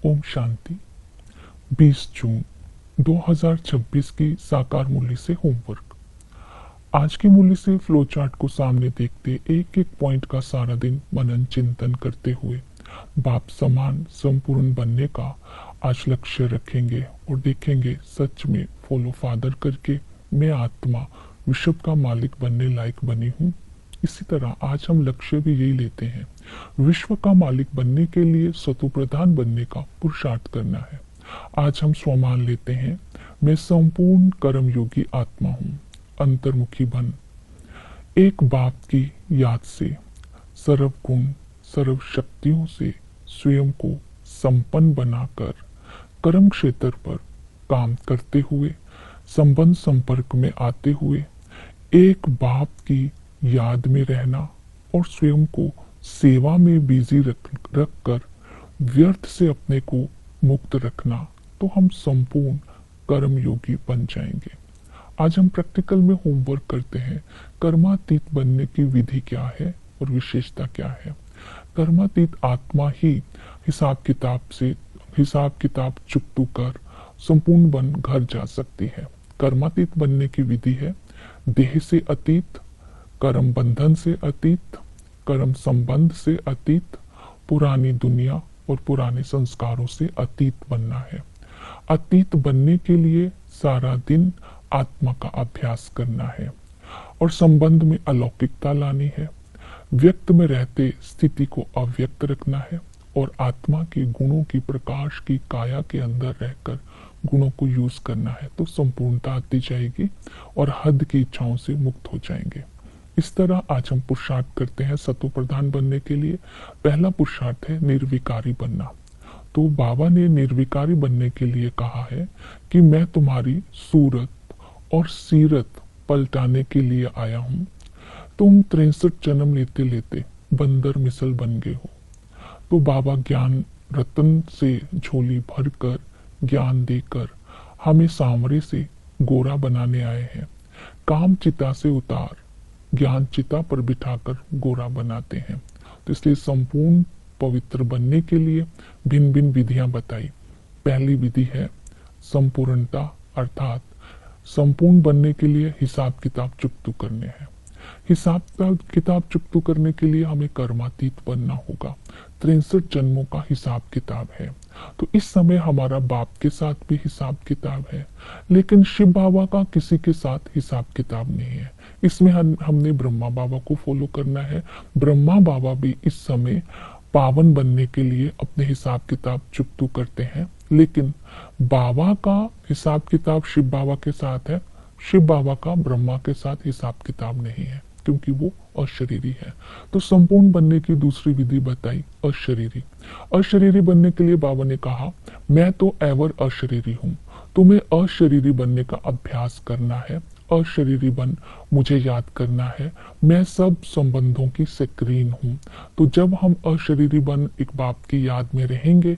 ओम शांति। 20 जून 2026 की साकार मूल्य से होमवर्क। आज की मूल्य से फ्लो चार्ट को सामने देखते एक एक पॉइंट का सारा दिन मनन चिंतन करते हुए बाप समान संपूर्ण बनने का आज लक्ष्य रखेंगे और देखेंगे सच में फॉलो फादर करके मैं आत्मा विश्व का मालिक बनने लायक बनी हूँ। इसी तरह आज हम लक्ष्य भी यही लेते हैं, विश्व का मालिक बनने के लिए सतु प्रधान बनने का पुरुषार्थ करना है। आज हम स्वमान लेते हैं, मैं संपूर्ण कर्मयोगी आत्मा हूँ, अंतर्मुखी बन एक बाप की याद से सर्व गुण सर्व शक्तियों से स्वयं को संपन्न बनाकर कर्म क्षेत्र पर काम करते हुए संबंध संपर्क में आते हुए एक बाप की याद में रहना और स्वयं को सेवा में बिजी रख कर व्यर्थ से अपने को मुक्त रखना, तो हम संपूर्ण कर्मयोगी बन जाएंगे। आज हम प्रैक्टिकल में होमवर्क करते हैं, कर्मातीत बनने की विधि क्या है और विशेषता क्या है। कर्मातीत आत्मा ही हिसाब किताब चुकतू कर संपूर्ण बन घर जा सकती है। कर्मातीत बनने की विधि है देह से अतीत, कर्म बंधन से अतीत, कर्म संबंध से अतीत, पुरानी दुनिया और पुराने संस्कारों से अतीत बनना है। अतीत बनने के लिए सारा दिन आत्मा का अभ्यास करना है और संबंध में अलौकिकता लानी है। व्यक्त में रहते स्थिति को अव्यक्त रखना है और आत्मा के गुणों की प्रकाश की काया के अंदर रहकर गुणों को यूज करना है, तो संपूर्णता आती जाएगी और हद की इच्छाओं से मुक्त हो जाएंगे। इस तरह आज हम पुरुषार्थ करते हैं सतो प्रधान बनने के लिए। पहला पुरुषार्थ है निर्विकारी बनना। तो बाबा ने निर्विकारी बनने के लिए कहा है कि मैं तुम्हारी सूरत और सीरत पलटाने के लिए आया हूँ। तुम 63 जन्म लेते लेते बंदर मिसल बन गए हो, तो बाबा ज्ञान रतन से झोली भरकर ज्ञान देकर हमें सांवरे से गोरा बनाने आए हैं। काम चिता से उतार ज्ञान चिता पर बिठाकर गोरा बनाते हैं। तो इसलिए संपूर्ण पवित्र बनने के लिए भिन्न भिन्न विधियां बताई। पहली विधि है संपूर्णता, अर्थात संपूर्ण बनने के लिए हिसाब किताब चुकतू करने हैं। हिसाब किताब चुकतू करने के लिए हमें कर्मातीत बनना होगा। 63 जन्मों का हिसाब किताब है। तो इस समय हमारा बाप के साथ भी हिसाब किताब है, लेकिन शिव बाबा का किसी के साथ हिसाब किताब नहीं है। इसमें हमने ब्रह्मा बाबा को फॉलो करना है। ब्रह्मा बाबा भी इस समय पावन बनने के लिए अपने हिसाब किताब चुकतू करते हैं, लेकिन बाबा का हिसाब किताब शिव बाबा के साथ है, शिव बाबा का ब्रह्मा के साथ हिसाब किताब नहीं है, क्योंकि वो अशरीरी है। तो संपूर्ण बनने की दूसरी विधि बताई अशरीरी। अशरीरी बनने के लिए बाबा ने कहा मैं तो एवर अशरीरी हूँ, तुम्हें अशरीरी बनने का अभ्यास करना है। अशरीरी बन मुझे याद करना है, मैं सब संबंधों की स्क्रीन हूँ। तो जब हम अशरीरी बन एक बाप की याद में रहेंगे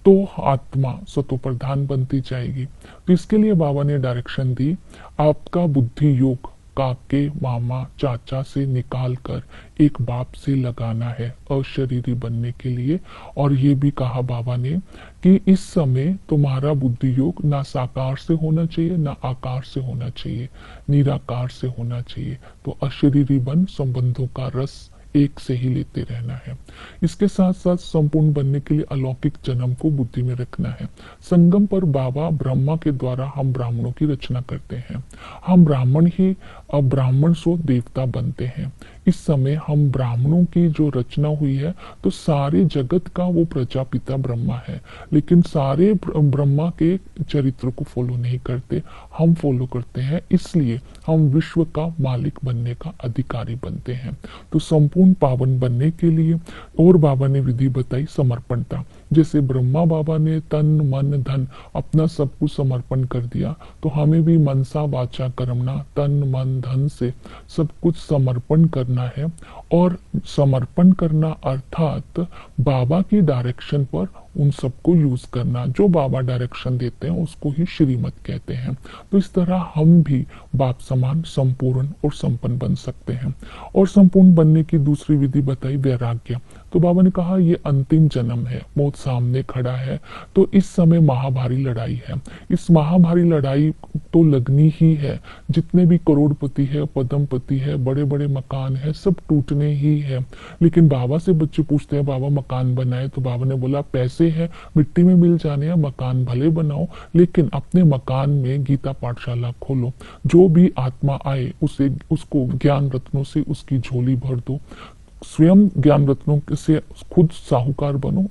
तो आत्मा सतो प्रधान बनती जाएगी। तो इसके लिए बाबा ने डायरेक्शन दी, आपका बुद्धि योग काके मामा चाचा से निकाल कर एक बाप से लगाना है अशरीरी बनने के लिए। और ये भी कहा बाबा ने कि इस समय तुम्हारा बुद्धि योग ना साकार से होना चाहिए ना आकार से होना चाहिए, निराकार से होना चाहिए। तो अशरीरी बन संबंधों का रस एक से ही लेते रहना है। इसके साथ साथ संपूर्ण बनने के लिए अलौकिक जन्म को बुद्धि में रखना है। संगम पर बाबा ब्रह्मा के द्वारा हम ब्राह्मणों की रचना करते हैं। हम ब्राह्मण ही अब ब्राह्मण सो देवता बनते हैं। इस समय हम ब्राह्मणों की जो रचना हुई है, तो सारे जगत का वो प्रजापिता ब्रह्मा है, लेकिन सारे ब्रह्मा के चरित्र को फॉलो नहीं करते, हम फॉलो करते हैं। इसलिए हम विश्व का मालिक बनने का अधिकारी बनते हैं। तो संपूर्ण पावन बनने के लिए और बाबा ने विधि बताई समर्पणता। जैसे ब्रह्मा बाबा ने तन मन धन अपना सब कुछ समर्पण कर दिया, तो हमें भी मनसा वाचा कर्मणा तन मन धन से सब कुछ समर्पण करना है। और समर्पण करना अर्थात बाबा की डायरेक्शन पर उन सबको यूज करना। जो बाबा डायरेक्शन देते हैं उसको ही श्रीमत कहते हैं। तो इस तरह हम भी बाप समान संपूर्ण और संपन्न बन सकते हैं। और संपूर्ण बनने की दूसरी विधि बताई वैराग्य। तो बाबा ने कहा ये अंतिम जन्म है, मौत सामने खड़ा है, तो इस समय महाभारी लड़ाई है। इस महाभारी लड़ाई तो लगनी ही है। जितने भी करोड़पति है, पद्मपति है, बड़े बड़े मकान है, सब टूटने ही है। लेकिन बाबा से बच्चे पूछते हैं बाबा मकान बनाए, तो बाबा ने बोला पैसे हैं मिट्टी में मिल जाने हैं, मकान भले बनाओ लेकिन अपने मकान में गीता पाठशाला खोलो। जो भी आत्मा आए उसको ज्ञान रत्नों से उसकी झोली भर दो। स्वयं ज्ञान रत्नों से खुद साहूकार बनो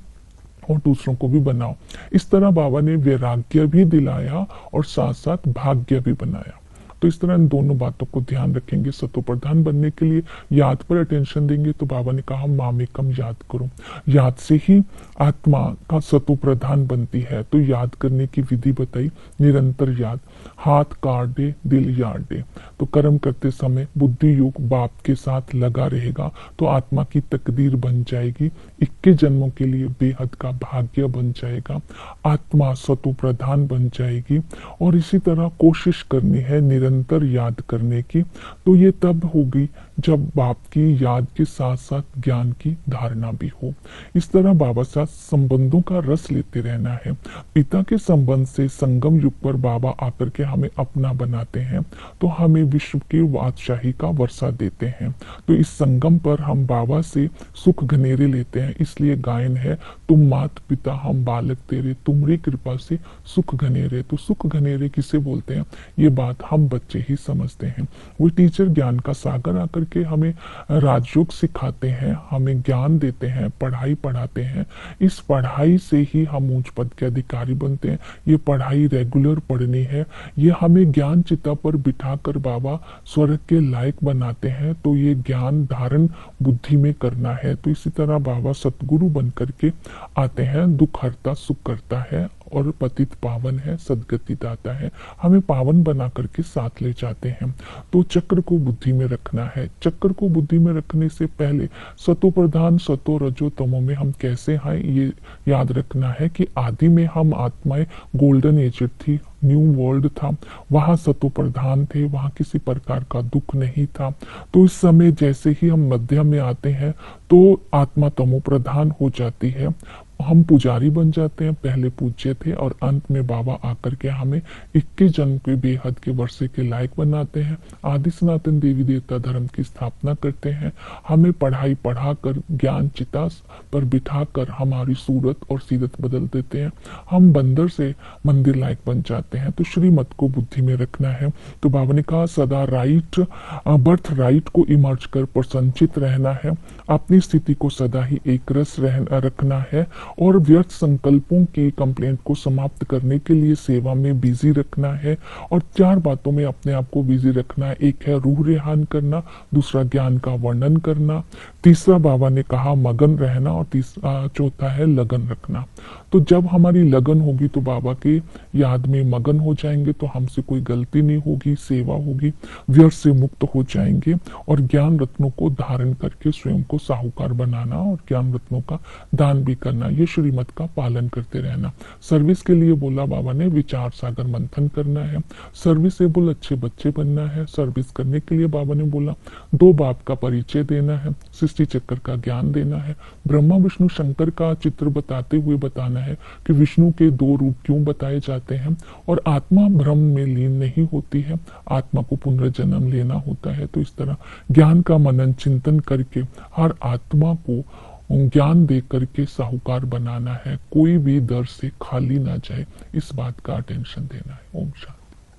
और दूसरों को भी बनाओ। इस तरह बाबा ने वैराग्य भी दिलाया और साथ साथ भाग्य भी बनाया। तो इस तरह इन दोनों बातों को ध्यान रखेंगे। सतो प्रधान बनने के लिए याद पर अटेंशन देंगे। तो बाबा ने कहा मामेकम याद करो, याद से ही आत्मा का सतो प्रधान बनती है। तो याद करने की विधि बताई, निरंतर याद, हाथ काट दे दिल याद दे। तो कर्म करते समय बुद्धि योग बाप के साथ लगा रहेगा तो आत्मा की तकदीर बन जाएगी, 21 जन्मों के लिए बेहद का भाग्य बन जाएगा, आत्मा सतो प्रधान बन जाएगी। और इसी तरह कोशिश करनी है निरंतर याद करने की। तो ये तब होगी जब बाप की याद के साथ साथ ज्ञान की धारणा भी हो। इस तरह बाबा साथ संबंधों का रस लेते रहना है। पिता के संबंध से संगम युग पर बाबा आकर के हमें अपना बनाते हैं, तो हमें विश्व की बादशाही का वर्षा देते हैं। तो इस संगम पर हम बाबा से सुख घनेरे लेते हैं। इसलिए गायन है, तुम मात पिता हम बालक तेरे, तुम्हारी कृपा से सुख घनेरे। तो सुख घनेरे किसे बोलते हैं, ये बात हम बच्चे ही समझते हैं। वो टीचर ज्ञान का सागर आकर के हमें राजयोग सिखाते हैं, हमें ज्ञान देते हैं, पढ़ाई पढ़ाते हैं। इस पढ़ाई से ही हम उच्च पद के अधिकारी बनते हैं। ये पढ़ाई रेगुलर पढ़नी है। ये हमें ज्ञान चिता पर बिठाकर बाबा स्वर्ग के लायक बनाते हैं। तो ये ज्ञान धारण बुद्धि में करना है। तो इसी तरह बाबा सतगुरु बन करके आते हैं, दुख हरता सुख करता है और पतित पावन है, सदगति दाता है, हमें पावन बना करके साथ ले जाते हैं। तो चक्र को बुद्धि में रखना है। चक्र को बुद्धि में रखने से पहले सतो प्रधान सतो रजो तमो में हम कैसे हैं ये याद रखना है कि आदि में हम आत्माएं गोल्डन एज थी, न्यू वर्ल्ड था, वहां सतो प्रधान थे, वहां किसी प्रकार का दुख नहीं था। तो इस समय जैसे ही हम मध्य में आते हैं तो आत्मा तमो प्रधान हो जाती है, हम पुजारी बन जाते हैं, पहले पूज्य थे और अंत में बाबा आकर के हमें 21 जन्म के बेहद के वर्षे के लायक बनाते हैं। आदि सनातन देवी देवता धर्म की स्थापना करते हैं, हमें पढ़ाई पढ़ाकर ज्ञान चिता पर बिठाकर हमारी सूरत और सीरत बदल देते हैं। हम बंदर से मंदिर लायक बन जाते हैं। तो श्रीमत को बुद्धि में रखना है। तो बाबा ने कहा सदा राइट बर्थ राइट को इमर्ज कर प्रसन्नचित रहना है, अपनी स्थिति को सदा ही एक रस रखना है और व्यर्थ संकल्पों की कंप्लेंट को समाप्त करने के लिए सेवा में बिजी रखना है। और 4 बातों में अपने आप को बिजी रखना है। एक है रूह रेहान करना, दूसरा ज्ञान का वर्णन करना, तीसरा बाबा ने कहा मगन रहना और चौथा है लगन रखना। तो जब हमारी लगन होगी तो बाबा के याद में मगन हो जाएंगे, तो हमसे कोई गलती नहीं होगी, सेवा होगी, व्यर्थ से मुक्त हो जाएंगे और ज्ञान रत्नों को धारण करके स्वयं को साहूकार बनाना और ज्ञान रत्नों का दान भी करना, ये श्रीमत का पालन करते रहना। सर्विस के लिए बोला बाबा ने विचार सागर मंथन करना है, सर्विसेबल अच्छे बच्चे बनना है। सर्विस करने के लिए बाबा ने बोला 2 बाप का परिचय देना है, सृष्टि चक्र का ज्ञान देना है, ब्रह्मा विष्णु शंकर का चित्र बताते हुए बताना है कि विष्णु के 2 रूप क्यों बताए जाते हैं और आत्मा भ्रम में लीन नहीं होती है, आत्मा को पुनर्जन्म लेना होता है। तो इस तरह ज्ञान का मनन चिंतन करके हर आत्मा को ज्ञान दे करके साहूकार बनाना है, कोई भी दर से खाली ना जाए, इस बात का अटेंशन देना है। ओम शांति।